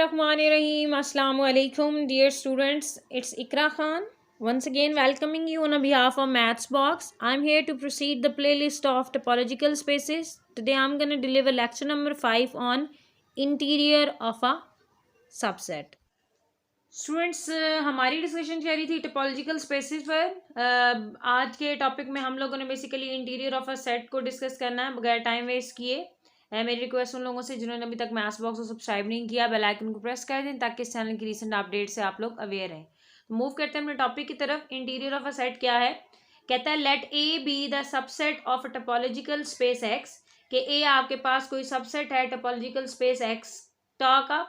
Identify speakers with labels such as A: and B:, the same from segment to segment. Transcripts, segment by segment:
A: Bismillahirrahmanirrahim. Assalamu alaikum, dear students. It's Ikra Khan. Once again, welcoming you on a behalf of Maths Box. I'm here to proceed the playlist of topological spaces. Today, I'm going to deliver lecture number 5 on interior of a subset. Students हमारी discussion चल रही थी topological spaces पर। आज के topic में हम लोगों ने basically interior of a set को डिस्कस करना है बगैर टाइम वेस्ट किए। मेरी रिक्वेस्ट उन लोगों से जिन्होंने अभी तक मैथ्स बॉक्स को सब्सक्राइब नहीं किया, बेल आइकन को प्रेस कर दें ताकि इस चैनल की रीसेंट अपडेट से आप लोग अवेयर रहें। तो मूव करते हैं अपने टॉपिक की तरफ। इंटीरियर ऑफ अ सेट क्या है? कहता है let A be the subset of a topological space X, कि ए आपके पास कोई सबसेट है टोपोलॉजिकल स्पेस एक्स का।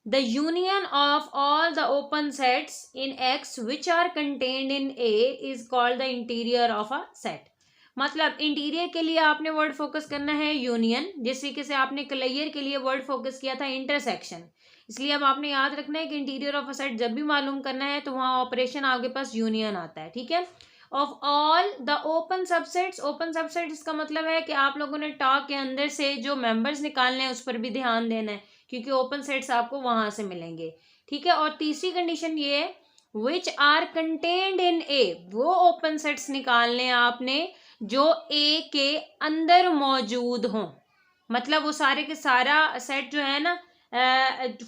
A: The union of all the open sets in X which are contained in A is called the interior of a set. मतलब interior के लिए आपने वर्ड फोकस करना है यूनियन, जिस तरीके से आपने क्लियर के लिए वर्ड फोकस किया था इंटरसेक्शन। इसलिए अब आपने याद रखना है कि इंटीरियर ऑफ अ सेट जब भी मालूम करना है तो वहाँ ऑपरेशन आपके पास यूनियन आता है, ठीक है। Of all the open subsets, open subset इसका मतलब है कि आप लोगों ने टॉक के अंदर से जो मेंबर्स निकालने हैं उस पर भी ध्यान देना है, क्योंकि ओपन सेट्स आपको वहां से मिलेंगे, ठीक है। और तीसरी कंडीशन ये है विच आर कंटेन्ड इन ए, वो ओपन सेट्स निकालने आपने जो ए के अंदर मौजूद हों। मतलब वो सारे के सारा सेट जो है ना,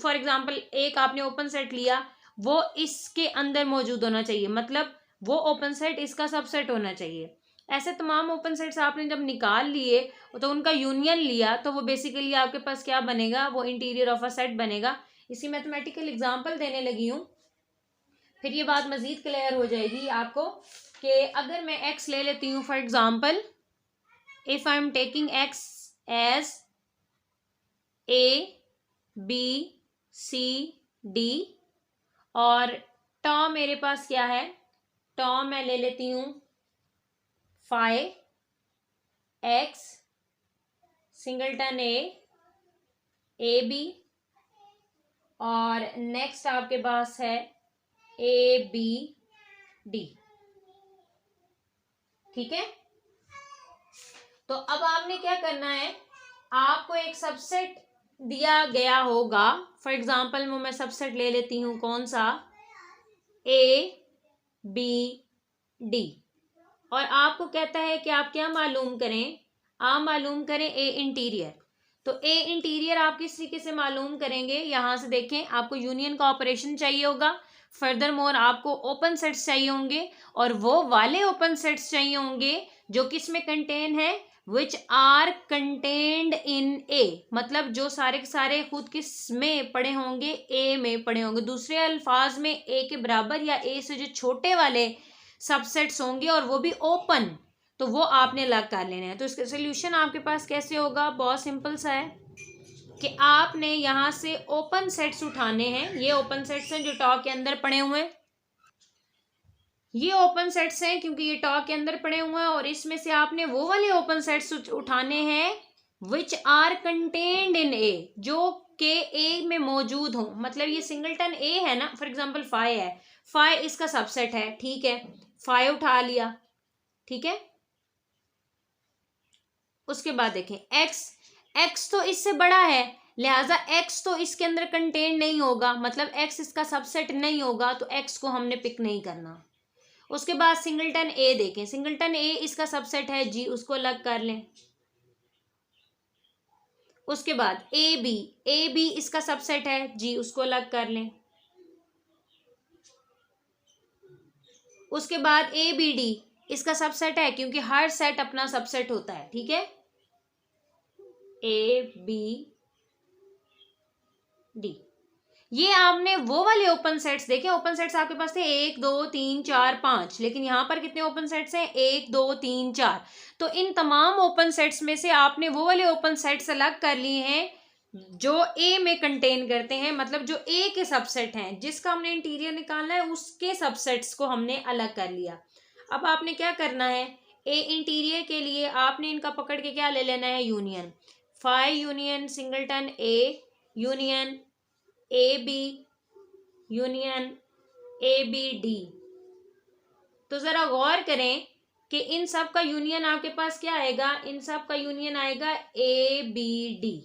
A: फॉर एग्जांपल एक आपने ओपन सेट लिया, वो इसके अंदर मौजूद होना चाहिए, मतलब वो ओपन सेट इसका सबसेट होना चाहिए। ऐसे तमाम ओपन सेट्स आपने जब निकाल लिए तो उनका यूनियन लिया तो वो बेसिकली आपके पास क्या बनेगा, वो इंटीरियर ऑफ अ सेट बनेगा। इसी मैथमेटिकल एग्जांपल देने लगी हूँ, फिर ये बात मजीद क्लियर हो जाएगी आपको कि अगर मैं एक्स ले लेती हूँ, for example if I am taking X as A B C D, और टॉ मेरे पास क्या है, टॉ मैं ले लेती हूँ five X singleton A B, और नेक्स्ट आपके पास है ए बी डी, ठीक है। तो अब आपने क्या करना है, आपको एक सबसेट दिया गया होगा, फॉर एग्जांपल वो मैं सबसेट ले लेती हूं, कौन सा, ए बी डी, और आपको कहता है कि आप क्या मालूम करें, आप मालूम करें ए इंटीरियर। तो ए इंटीरियर आप किस तरीके से मालूम करेंगे, यहां से देखें, आपको यूनियन का ऑपरेशन चाहिए होगा, फर्दर मोर आपको ओपन सेट्स चाहिए होंगे, और वो वाले ओपन सेट्स चाहिए होंगे जो किस में कंटेन है, विच आर कंटेन्ड इन ए, मतलब जो सारे के सारे खुद किस में पड़े होंगे, ए में पड़े होंगे। दूसरे अल्फाज में ए के बराबर या ए से जो छोटे वाले सबसेट्स होंगे और वो भी ओपन, तो वो आपने अलग कर लेना है। तो इसका सोल्यूशन आपके पास कैसे होगा, बहुत सिंपल सा है कि आपने यहाँ से ओपन सेट्स उठाने हैं। ये ओपन सेट्स हैं जो टॉ के अंदर पड़े हुए हैं, ये ओपन सेट्स हैं क्योंकि ये टॉ के अंदर पड़े हुए हैं, और इसमें से आपने वो वाले ओपन सेट्स उठाने हैं विच आर कंटेन्ड इन ए, जो के ए में मौजूद हो। मतलब ये सिंगलटन ए है ना, फॉर एग्जांपल फाइव है, फाइव इसका सबसेट है, ठीक है, फाइव उठा लिया, ठीक है। उसके बाद देखें एक्स, एक्स तो इससे बड़ा है, लिहाजा एक्स तो इसके अंदर कंटेन नहीं होगा, मतलब एक्स इसका सबसेट नहीं होगा, तो एक्स को हमने पिक नहीं करना। उसके बाद सिंगलटन ए देखें, सिंगलटन ए इसका सबसेट है जी, उसको अलग कर लें। उसके बाद ए बी इसका सबसेट है जी, उसको अलग कर लें। उसके बाद ए बी डी इसका सबसेट है, क्योंकि हर सेट अपना सबसेट होता है, ठीक है, ए बी डी। ये आपने वो वाले ओपन सेट्स देखे, ओपन सेट्स आपके पास थे 1 2 3 4 5, लेकिन यहां पर कितने ओपन सेट्स हैं, 1 2 3 4। तो इन तमाम ओपन सेट्स में से आपने वो वाले ओपन सेट्स अलग कर लिए हैं जो ए में कंटेन करते हैं, मतलब जो ए के सबसेट हैं, जिसका हमने इंटीरियर निकालना है उसके सबसेट्स को हमने अलग कर लिया। अब आपने क्या करना है, ए इंटीरियर के लिए आपने इनका पकड़ के क्या ले लेना है, union, five union singleton A union A B union A B D. तो जरा गौर करें कि इन सब का यूनियन आपके पास क्या आएगा, इन सब का यूनियन आएगा ए बी डी,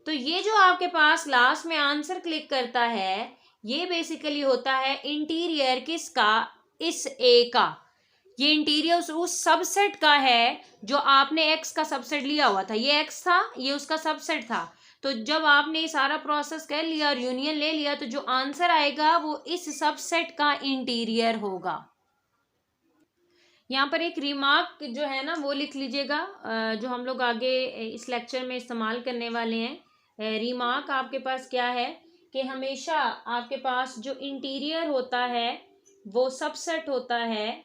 A: तो ये जो आपके पास लास्ट में आंसर क्लिक करता है, ये बेसिकली होता है इंटीरियर किसका, इस ए का। ये इंटीरियर उस सबसेट का है जो आपने एक्स का सबसेट लिया हुआ था, ये एक्स था, ये उसका सबसेट था। तो जब आपने ये सारा प्रोसेस कर लिया और यूनियन ले लिया, तो जो आंसर आएगा वो इस सबसेट का इंटीरियर होगा। यहाँ पर एक रिमार्क जो है ना वो लिख लीजिएगा, जो हम लोग आगे इस लेक्चर में इस्तेमाल करने वाले हैं। रिमार्क आपके पास क्या है कि हमेशा आपके पास जो इंटीरियर होता है वो सबसेट होता है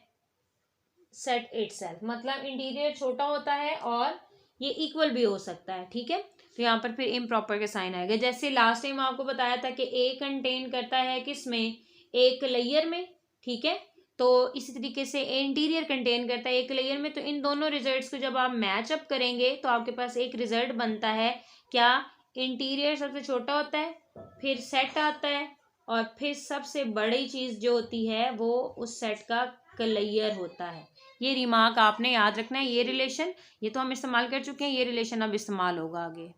A: सेट इटसेल्फ, मतलब इंटीरियर छोटा होता है और ये इक्वल भी हो सकता है, ठीक है। तो यहाँ पर फिर इम्प्रॉपर के साइन आएगा। जैसे लास्ट टाइम आपको बताया था कि ए कंटेन करता है किसमें, एक लेयर में, ठीक है। तो इसी तरीके से ए इंटीरियर कंटेन करता है एक लेयर में। तो इन दोनों रिजल्ट्स को जब आप मैच अप करेंगे तो आपके पास एक रिजल्ट बनता है क्या, इंटीरियर सबसे छोटा होता है, फिर सेट आता है, और फिर सबसे बड़ी चीज जो होती है वो उस सेट का लेयर होता है। ये रिमार्क आपने याद रखना है। ये रिलेशन ये तो हम इस्तेमाल कर चुके हैं, ये रिलेशन अब इस्तेमाल होगा आगे।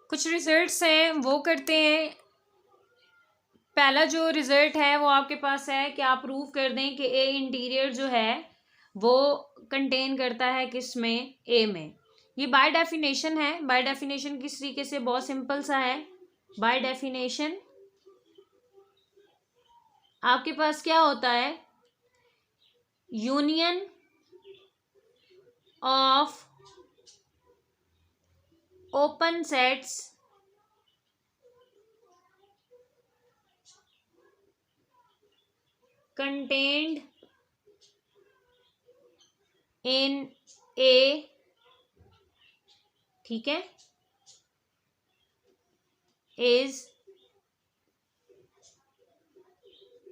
A: कुछ रिजल्ट्स हैं वो करते हैं। पहला जो रिजल्ट है वो आपके पास है कि आप प्रूव कर दें कि ए इंटीरियर जो है वो कंटेन करता है किस में, ए में। ये बाय डेफिनेशन है। बाय डेफिनेशन किस तरीके से, बहुत सिंपल सा है। बाय डेफिनेशन आपके पास क्या होता है, union of open sets contained in A, ठीक है, is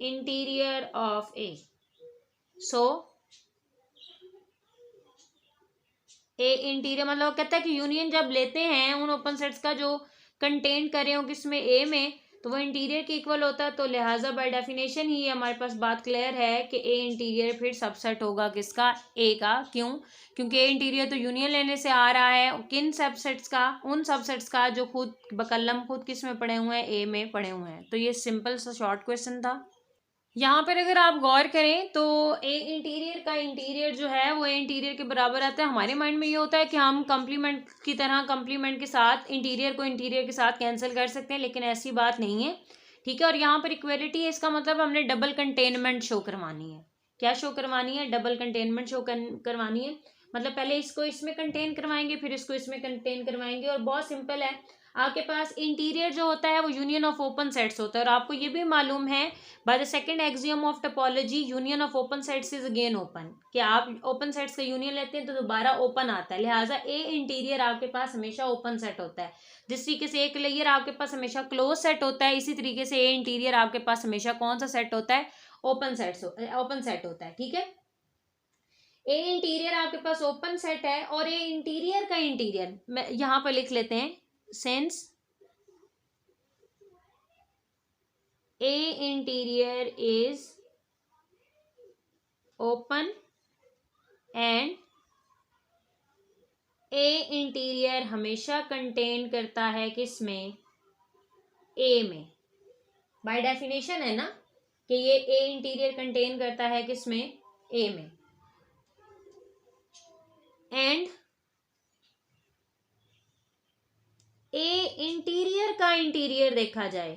A: interior of A. So A interior मतलब कहता है कि यूनियन जब लेते हैं उन ओपन सेट्स का जो कंटेन कर रहे हो किसमें, ए में, तो वो इंटीरियर के इक्वल होता है। तो लिहाजा बाय डेफिनेशन ही हमारे पास बात क्लियर है कि ए इंटीरियर फिर सबसेट होगा किसका, ए का। क्यों, क्योंकि ए इंटीरियर तो यूनियन लेने से आ रहा है किन सबसेट्स का, उन सबसेट्स का जो खुद बकल्लम खुद किस में पड़े हुए हैं, ए में पड़े हुए हैं। तो ये सिंपल सा शॉर्ट क्वेश्चन था। यहाँ पर अगर आप गौर करें तो ए इंटीरियर का इंटीरियर जो है वो ए इंटीरियर के बराबर आता है। हमारे माइंड में ये होता है कि हम कंप्लीमेंट की तरह कंप्लीमेंट के साथ इंटीरियर को इंटीरियर के साथ कैंसिल कर सकते हैं, लेकिन ऐसी बात नहीं है, ठीक है। और यहाँ पर इक्वलिटी है, इसका मतलब हमने डबल कंटेनमेंट शो करवानी है। क्या शो करवानी है, डबल कंटेनमेंट शो करवानी है। मतलब पहले इसको इसमें कंटेन करवाएंगे, फिर इसको इसमें कंटेन करवाएंगे। और बहुत सिंपल है, आपके पास इंटीरियर जो होता है वो यूनियन ऑफ ओपन सेट्स होता है। और आपको ये भी मालूम है by the second axiom of topology, union of open sets is again open, कि आप ओपन सेट्स का यूनियन लेते हैं तो दोबारा ओपन आता है। लिहाजा ए इंटीरियर आपके पास हमेशा ओपन सेट होता है। जिस तरीके से एक लेयर आपके पास हमेशा क्लोज सेट होता है, इसी तरीके से ए इंटीरियर आपके पास हमेशा कौन सा सेट होता है, ओपन सेट होता है, ठीक है। ए इंटीरियर आपके पास ओपन सेट है, और ए इंटीरियर का इंटीरियर मैं यहाँ पर लिख लेते हैं, since A interior is open and A interior हमेशा कंटेन करता है किसमें, A में। बाय डेफिनेशन है ना कि ये A इंटीरियर कंटेन करता है किसमें, A में। एंड ए इंटीरियर का इंटीरियर देखा जाए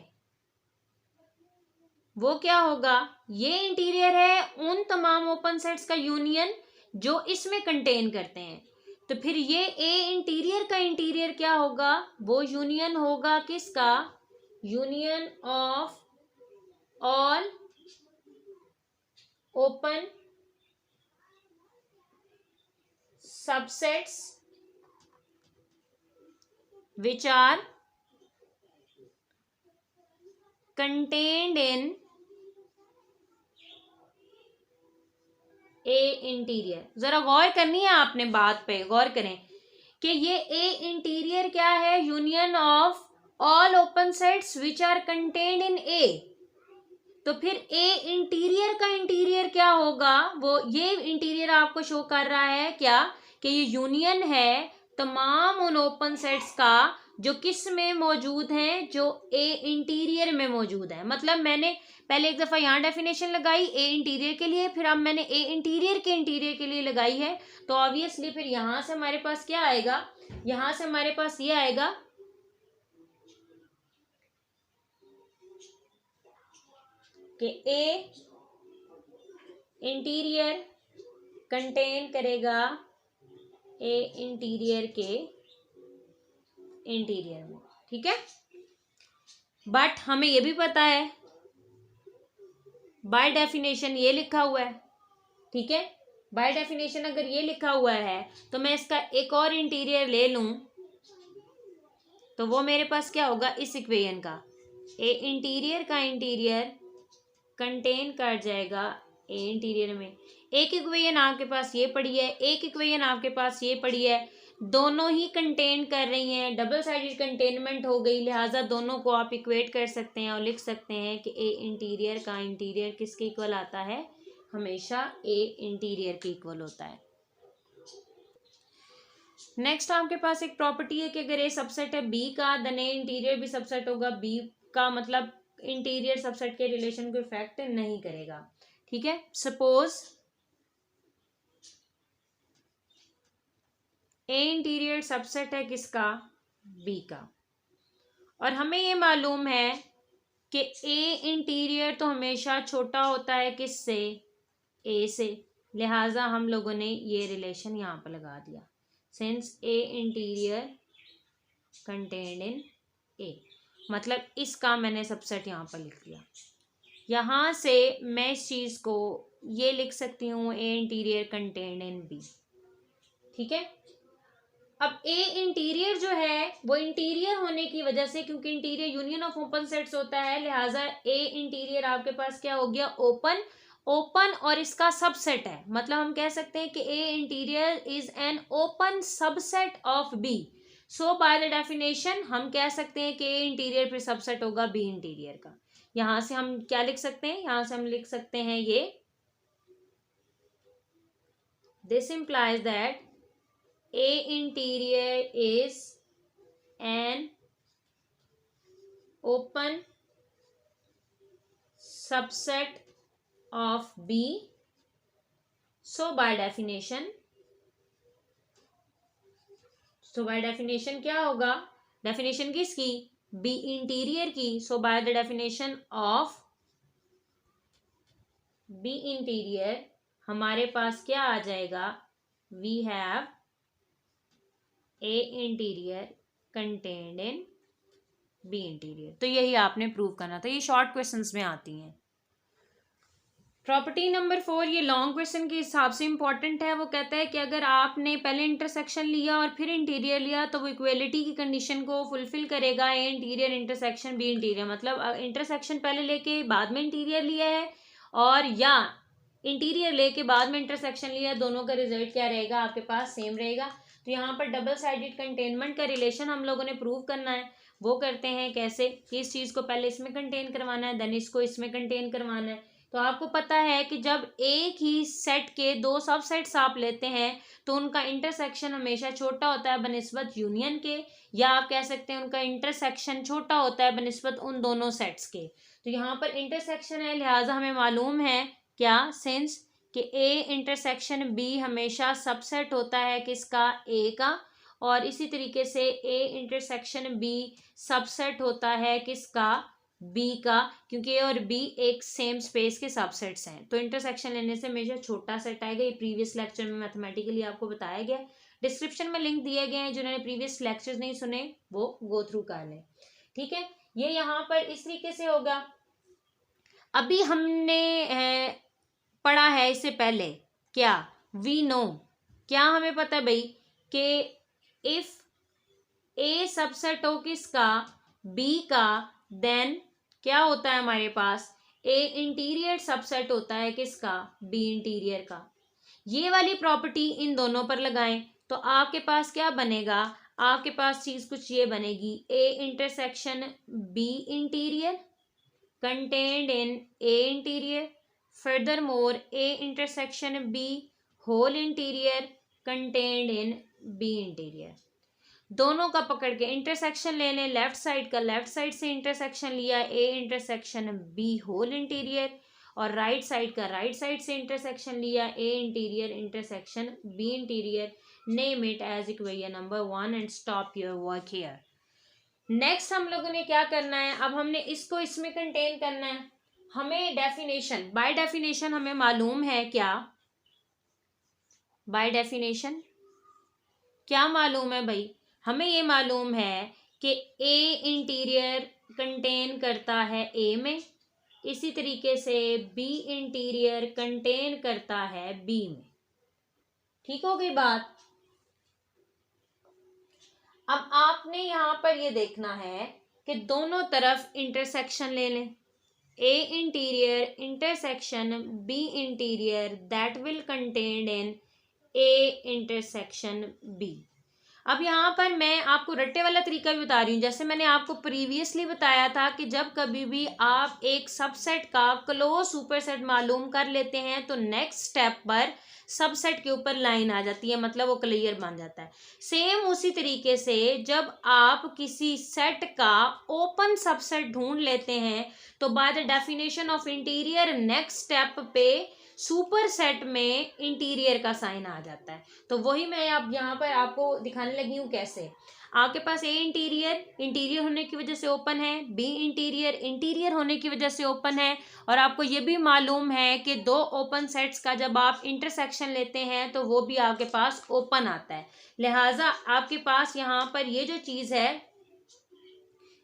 A: वो क्या होगा, ये इंटीरियर है उन तमाम ओपन सेट्स का यूनियन जो इसमें कंटेन करते हैं। तो फिर ये ए इंटीरियर का इंटीरियर क्या होगा, वो यूनियन होगा किसका, union of all open subsets which are contained in A interior. जरा गौर करनी है आपने, बात पे गौर करें कि ये ए इंटीरियर क्या है, union of all open sets which are contained in A. तो फिर ए इंटीरियर का इंटीरियर क्या होगा, वो ये इंटीरियर आपको शो कर रहा है क्या कि ये यूनियन है तमाम उन ओपन सेट्स का जो किस में मौजूद हैं, जो ए इंटीरियर में मौजूद है। मतलब मैंने पहले एक दफा यहाँ डेफिनेशन लगाई ए इंटीरियर के लिए, फिर अब मैंने ए इंटीरियर के लिए लगाई है, तो ऑब्वियसली फिर यहां से हमारे पास क्या आएगा, यहां से हमारे पास ये आएगा कि ए इंटीरियर कंटेन करेगा ए इंटीरियर के इंटीरियर में, ठीक है। बट हमें ये भी पता है बाय डेफिनेशन ये लिखा हुआ है, ठीक है। बाय डेफिनेशन अगर ये लिखा हुआ है तो मैं इसका एक और इंटीरियर ले लूं तो वो मेरे पास क्या होगा, इस इक्वेशन का ए इंटीरियर का इंटीरियर कंटेन कर जाएगा ए इंटीरियर में। एक इक्वेशन आपके पास ये पड़ी है, एक इक्वेशन आपके पास ये पड़ी है, दोनों ही कंटेन कर रही हैं, डबल साइडेड कंटेनमेंट हो गई, लिहाजा दोनों को आप इक्वेट कर सकते हैं और लिख सकते हैं कि ए इंटीरियर का इंटीरियर किसके इक्वल आता है, हमेशा ए इंटीरियर के इक्वल होता है। नेक्स्ट आपके पास एक प्रॉपर्टी है कि अगर ए सबसेट है बी का, देन ए इंटीरियर भी सबसेट होगा बी का, मतलब इंटीरियर सबसेट के रिलेशन को इफेक्ट नहीं करेगा, ठीक है। सपोज ए इंटीरियर सबसेट है किसका, बी का, और हमें ये मालूम है कि ए इंटीरियर तो हमेशा छोटा होता है किससे, ए से, लिहाजा हम लोगों ने ये रिलेशन यहाँ पर लगा दिया, since A interior contained in A, मतलब इसका मैंने सबसेट यहाँ पर लिख दिया। यहाँ से मैं इस चीज़ को ये लिख सकती हूँ ए इंटीरियर कंटेन्ड इन बी, ठीक है। अब ए इंटीरियर जो है वो इंटीरियर होने की वजह से, क्योंकि interior union of open sets होता है, लिहाजा ए इंटीरियर आपके पास क्या हो गया, ओपन, ओपन और इसका सबसेट है, मतलब हम कह सकते हैं कि A interior is an open subset of B. So by the definition हम कह सकते हैं कि ए इंटीरियर फिर सबसेट होगा बी इंटीरियर का। यहां से हम क्या लिख सकते हैं, यहां से हम लिख सकते हैं ये, this implies that A interior is an open subset of B. So by definition क्या होगा, डेफिनेशन किसकी, B इंटीरियर की। So by the definition of B interior हमारे पास क्या आ जाएगा, we have A interior contained in B interior. तो यही आपने प्रूव करना था, ये शॉर्ट क्वेश्चंस में आती हैं। प्रॉपर्टी नंबर 4 ये लॉन्ग क्वेश्चन के हिसाब से इंपॉर्टेंट है। वो कहता है कि अगर आपने पहले इंटरसेक्शन लिया और फिर इंटीरियर लिया तो वो इक्वेलिटी की कंडीशन को फुलफिल करेगा, ए इंटीरियर इंटरसेक्शन बी इंटीरियर। मतलब इंटरसेक्शन पहले लेके बाद में इंटीरियर लिया है और या इंटीरियर लेके बाद में इंटरसेक्शन लिया, दोनों का रिजल्ट क्या रहेगा, आपके पास सेम रहेगा। तो यहाँ पर डबल साइडेड कंटेनमेंट का रिलेशन हम लोगों ने प्रूव करना है। वो करते हैं कैसे कि इस चीज़ को पहले इसमें कंटेन करवाना है, देन इसको इसमें कंटेन करवाना है। तो आपको पता है कि जब एक ही सेट के दो सब सेट्स आप लेते हैं तो उनका इंटरसेक्शन हमेशा छोटा होता है बनिस्बत यूनियन के, या आप कह सकते हैं उनका इंटरसेक्शन छोटा होता है बनिस्बत उन दोनों सेट्स के। तो यहाँ पर इंटरसेक्शन है, लिहाजा हमें मालूम है क्या, सिंस कि ए इंटरसेक्शन बी हमेशा सबसेट होता है किसका, ए का, और इसी तरीके से ए इंटरसेक्शन बी सबसेट होता है किसका, बी का, क्योंकि ए और बी एक सेम स्पेस के सबसेट्स हैं। तो इंटरसेक्शन लेने से हमेशा छोटा सेट आएगा। ये प्रीवियस लेक्चर में मैथमेटिकली आपको बताया गया, डिस्क्रिप्शन में लिंक दिए गए हैं, जिन्होंने प्रीवियस लेक्चर्स नहीं सुने वो गो थ्रू कर लें, ठीक है। ये यहाँ पर इस तरीके से होगा। अभी हमने पढ़ा है इससे पहले क्या, वी नो, क्या हमें पता है भाई कि इफ ए सबसेट हो किसका, बी का, देन क्या होता है हमारे पास, ए इंटीरियर सबसेट होता है किसका, बी इंटीरियर का। ये वाली प्रॉपर्टी इन दोनों पर लगाएं तो आपके पास क्या बनेगा, आपके पास चीज कुछ ये बनेगी, A intersection B interior contained in A interior, furthermore a intersection b whole interior contained in b interior। दोनों का पकड़ के इंटरसेक्शन ले लें, लेफ्ट साइड का लेफ्ट साइड से इंटरसेक्शन लिया A intersection B whole interior, और राइट साइड का राइट साइड से इंटरसेक्शन लिया A interior intersection B interior. Name it as equation number 1 and stop your work here. Next हम लोगों ने क्या करना है, अब हमने इसको इसमें कंटेन करना है. हमें डेफिनेशन, बाय डेफिनेशन हमें मालूम है क्या, बाय डेफिनेशन क्या मालूम है भाई, हमें ये मालूम है कि ए इंटीरियर कंटेन करता है ए में, इसी तरीके से बी इंटीरियर कंटेन करता है बी में. ठीक हो गई बात. अब आपने यहां पर ये देखना है कि दोनों तरफ इंटरसेक्शन ले लें. A interior intersection B interior that will contain in A intersection B. अब यहाँ पर मैं आपको रट्टे वाला तरीका भी बता रही हूँ. जैसे मैंने आपको प्रीवियसली बताया था कि जब कभी भी आप एक सबसेट का क्लोज सुपरसेट मालूम कर लेते हैं तो नेक्स्ट स्टेप पर सबसेट के ऊपर लाइन आ जाती है, मतलब वो क्लियर बन जाता है. सेम उसी तरीके से जब आप किसी सेट का ओपन सबसेट ढूंढ लेते हैं तो bye the definition of interior next step पे सुपर सेट में इंटीरियर का साइन आ जाता है. तो वही मैं अब यहाँ पर आपको दिखाने लगी हूँ कैसे. आपके पास ए इंटीरियर इंटीरियर होने की वजह से ओपन है, बी इंटीरियर इंटीरियर होने की वजह से ओपन है, और आपको ये भी मालूम है कि दो ओपन सेट्स का जब आप इंटरसेक्शन लेते हैं तो वो भी आपके पास ओपन आता है. लिहाजा आपके पास यहाँ पर ये जो चीज़ है,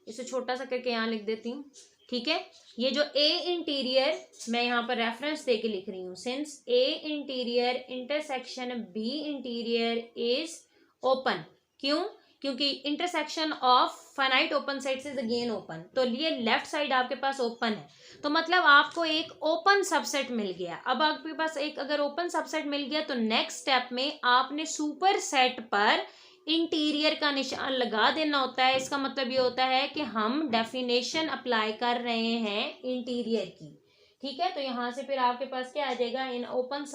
A: इसे छोटा सा करके यहाँ लिख देती हूँ. ठीक है, ये जो ए इंटीरियर मैं यहाँ पर रेफरेंस दे के लिख रही हूँ. Since A interior intersection B interior is open. क्यों? क्योंकि intersection of finite open sets is again open. तो ये लेफ्ट साइड आपके पास ओपन है, तो मतलब आपको एक ओपन सबसेट मिल गया. अब आपके पास एक अगर ओपन सबसेट मिल गया तो नेक्स्ट स्टेप में आपने सुपर सेट पर इंटीरियर का निशान लगा देना होता है. इसका मतलब ये होता है कि हम डेफिनेशन अप्लाई कर रहे हैं इंटीरियर की. ठीक है, तो यहां से फिर आपके पास क्या आ जाएगा, इन ओपन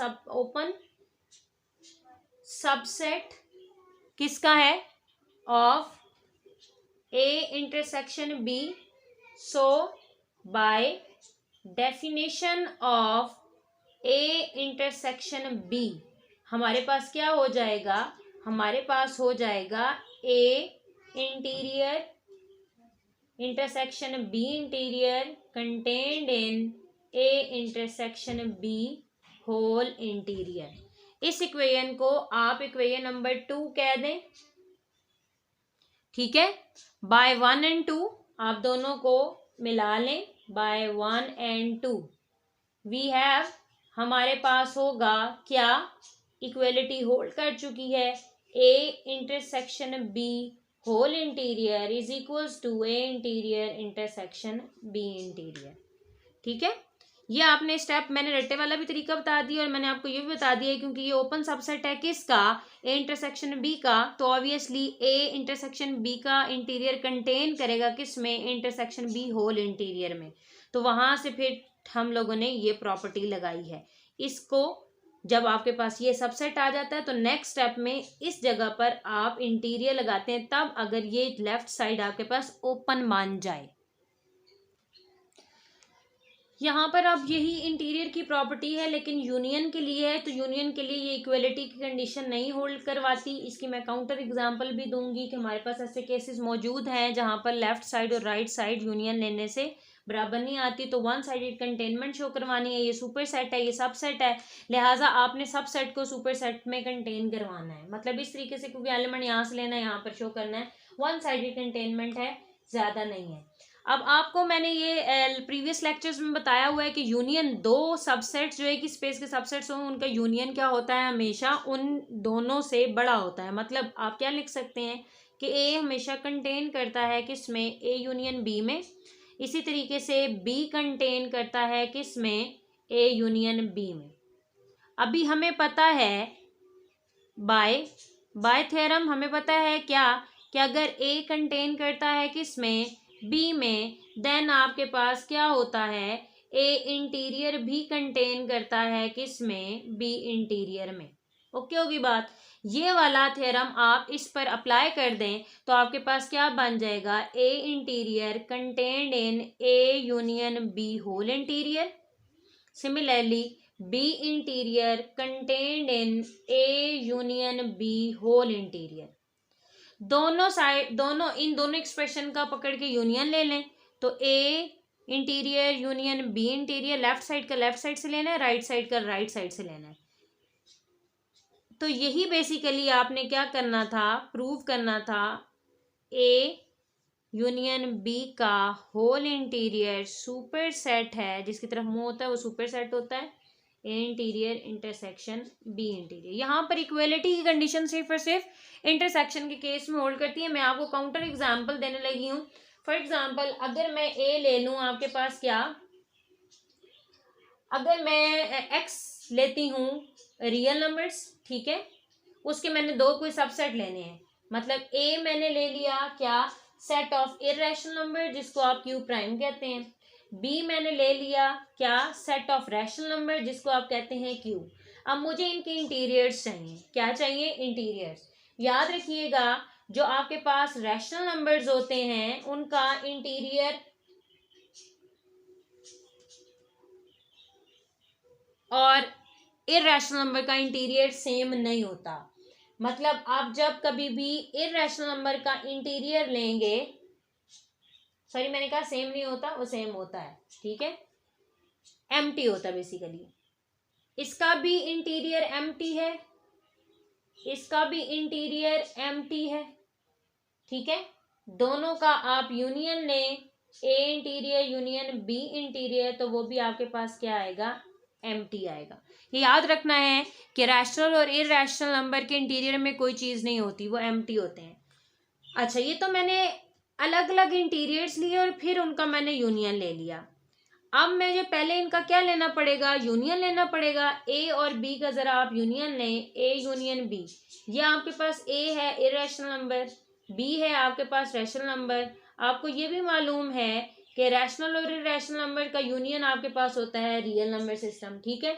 A: सबसेट किसका है, of A intersection B. So by definition of A intersection B हमारे पास क्या हो जाएगा, हमारे पास हो जाएगा A interior intersection B interior contained in A intersection B whole interior. इस इक्वेशन को आप इक्वेशन नंबर 2 कह दें. ठीक है, बाय 1 एंड 2 आप दोनों को मिला लें. बाय 1 एंड 2 वी हैव, हमारे पास होगा क्या, इक्वेलिटी होल्ड कर चुकी है. A intersection B whole interior is equals to A interior intersection B interior. ठीक है, ये आपने स्टेप, मैंने रट्टे वाला भी तरीका बता दिया और मैंने आपको ये भी बता दिया क्योंकि ये ओपन सबसेट है किसका, ए इंटरसेक्शन बी का. तो ऑब्वियसली ए इंटरसेक्शन बी का इंटीरियर कंटेन करेगा किस में, इंटरसेक्शन बी होल इंटीरियर में. तो वहां से फिर हम लोगों ने ये प्रॉपर्टी लगाई है. इसको जब आपके पास ये सबसेट आ जाता है तो नेक्स्ट स्टेप में इस जगह पर आप इंटीरियर लगाते हैं, तब अगर ये लेफ्ट साइड आपके पास ओपन मान जाए. यहाँ पर अब यही इंटीरियर की प्रॉपर्टी है, लेकिन यूनियन के लिए है तो यूनियन के लिए ये इक्वलिटी की कंडीशन नहीं होल्ड करवाती. इसकी मैं काउंटर एग्जांपल भी दूंगी कि हमारे पास ऐसे केसेस मौजूद हैं जहाँ पर लेफ्ट साइड और राइट साइड यूनियन लेने से बराबर नहीं आती. तो वन साइडेड कंटेनमेंट शो करवानी है. ये सुपर सेट है, ये सब सेट है, लिहाजा आपने सब सेट को सुपर सेट में कंटेन करवाना है. मतलब इस तरीके से क्योंकि एलिमेंट यहाँ से लेना है, यहाँ पर शो करना है. वन साइडेड कंटेनमेंट है, ज़्यादा नहीं है. अब आपको मैंने ये प्रीवियस लेक्चर्स में बताया हुआ है कि यूनियन, दो सबसेट्स जो है कि स्पेस के सबसेट्स हों, उनका यूनियन क्या होता है, हमेशा उन दोनों से बड़ा होता है. मतलब आप क्या लिख सकते हैं कि ए हमेशा कंटेन करता है किस में, ए यूनियन बी में. इसी तरीके से बी कंटेन करता है किस में, ए यूनियन बी में. अभी हमें पता है बाय थ्योरम हमें पता है क्या, कि अगर ए कंटेन करता है किस में, बी में, देन आपके पास क्या होता है, ए इंटीरियर भी कंटेन करता है किस में, बी इंटीरियर में. ओके होगी बात। ये वाला थ्योरम आप इस पर अप्लाई कर दें तो आपके पास क्या बन जाएगा, A interior contained in A union B whole interior. Similarly B interior contained in A union B whole interior. दोनों साइड इन दोनों एक्सप्रेशन का पकड़ के यूनियन ले लें तो A interior union B interior, left side का लेफ्ट साइड से लेना है, राइट साइड का राइट साइड से लेना है। तो यही बेसिकली आपने क्या करना था, प्रूव करना था ए यूनियन बी का होल इंटीरियर सुपर सेट है, जिसकी तरफ मुंह होता है वो सुपर सेट होता है, ए इंटीरियर इंटरसेक्शन बी इंटीरियर। यहाँ पर इक्वलिटी की कंडीशन सिर्फ और सिर्फ इंटरसेक्शन के केस में होल्ड करती है। मैं आपको काउंटर एग्जांपल देने लगी हूँ। फॉर एग्जांपल अगर मैं ए ले लूँ, आपके पास क्या, अगर मैं एक्स लेती हूँ रियल नंबर्स, ठीक है, उसके मैंने दो कोई सबसेट लेने हैं, मतलब ए मैंने ले लिया क्या, सेट ऑफ इररेशनल नंबर जिसको आप क्यू प्राइम कहते हैं, बी मैंने ले लिया क्या, सेट ऑफ रैशनल नंबर जिसको आप कहते हैं क्यू। अब मुझे इनके इंटीरियर्स चाहिए, क्या चाहिए, इंटीरियर्स। याद रखिएगा जो आपके पास रैशनल नंबर्स होते हैं उनका इंटीरियर और इररेशनल नंबर का इंटीरियर सेम नहीं होता। मतलब आप जब कभी भी इररेशनल नंबर का इंटीरियर लेंगे, सॉरी मैंने कहा सेम नहीं होता, वो सेम होता है, ठीक है, एम्प्टी होता है बेसिकली। इसका भी इंटीरियर एम्प्टी है, इसका भी इंटीरियर एम्प्टी है, ठीक है। दोनों का आप यूनियन लें, A interior union B interior, तो वो भी आपके पास क्या आएगा, एम्प्टी आएगा। ये याद रखना है कि रैशनल और इररेशनल नंबर के इंटीरियर में कोई चीज़ नहीं होती, वो एम्प्टी होते हैं। अच्छा, ये तो मैंने अलग अलग इंटीरियर्स लिए और फिर उनका मैंने यूनियन ले लिया। अब मुझे पहले इनका क्या लेना पड़ेगा, यूनियन लेना पड़ेगा। ए और बी का ज़रा आप यूनियन लें, ए यूनियन बी। ये आपके पास ए है इररेशनल नंबर, बी है आपके पास रैशनल नंबर। आपको ये भी मालूम है कि रैशनल और इररेशनल नंबर का यूनियन आपके पास होता है रियल नंबर सिस्टम, ठीक है।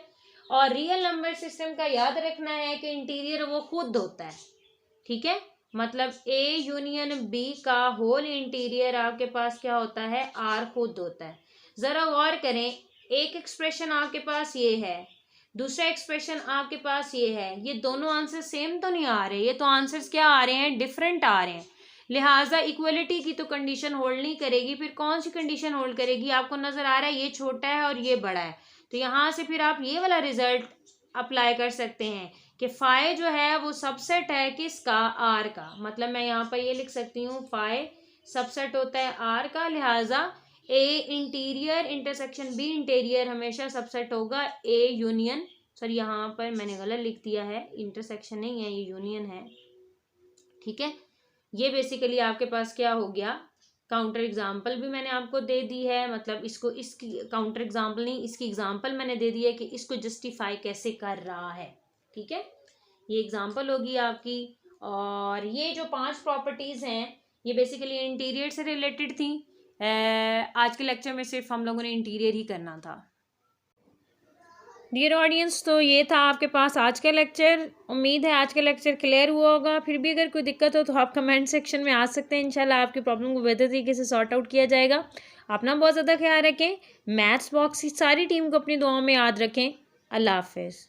A: और रियल नंबर सिस्टम का याद रखना है कि इंटीरियर वो खुद होता है, ठीक है। मतलब ए यूनियन बी का होल इंटीरियर आपके पास क्या होता है, आर खुद होता है। ज़रा गौर करें, एक एक्सप्रेशन आपके पास ये है, दूसरा एक्सप्रेशन आपके पास ये है, ये दोनों आंसर सेम तो नहीं आ रहे, ये तो आंसर्स क्या आ रहे हैं, डिफरेंट आ रहे हैं। लिहाजा इक्वलिटी की तो कंडीशन होल्ड नहीं करेगी। फिर कौन सी कंडीशन होल्ड करेगी, आपको नज़र आ रहा है ये छोटा है और ये बड़ा है, तो यहाँ से फिर आप ये वाला रिजल्ट अप्लाई कर सकते हैं कि फाई जो है वो सबसेट है किसका, आर का। मतलब मैं यहाँ पर ये लिख सकती हूँ फाई सबसेट होता है आर का, लिहाजा ए इंटीरियर इंटरसेक्शन बी इंटीरियर हमेशा सबसेट होगा ए यूनियन, सर यहाँ पर मैंने गलत लिख दिया है, इंटरसेक्शन नहीं है ये यूनियन है, ठीक है। ये बेसिकली आपके पास क्या हो गया, काउंटर एग्जाम्पल भी मैंने आपको दे दी है, मतलब इसको, इसकी काउंटर एग्जाम्पल नहीं, इसकी एग्जाम्पल मैंने दे दी है कि इसको जस्टिफाई कैसे कर रहा है, ठीक है। ये एग्जाम्पल होगी आपकी। और ये जो 5 प्रॉपर्टीज़ हैं ये बेसिकली इंटीरियर से रिलेटेड थी। आज के लेक्चर में सिर्फ हम लोगों ने इंटीरियर ही करना था। डियर ऑडियंस, तो ये था आपके पास आज का लेक्चर। उम्मीद है आज का लेक्चर क्लियर हुआ होगा। फिर भी अगर कोई दिक्कत हो तो आप कमेंट सेक्शन में आ सकते हैं, इंशाल्लाह आपकी प्रॉब्लम को बेहतर तरीके से सॉर्ट आउट किया जाएगा। अपना बहुत ज़्यादा ख्याल रखें। मैथ्स बॉक्स की सारी टीम को अपनी दुआओं में याद रखें। अल्लाह हाफिज़।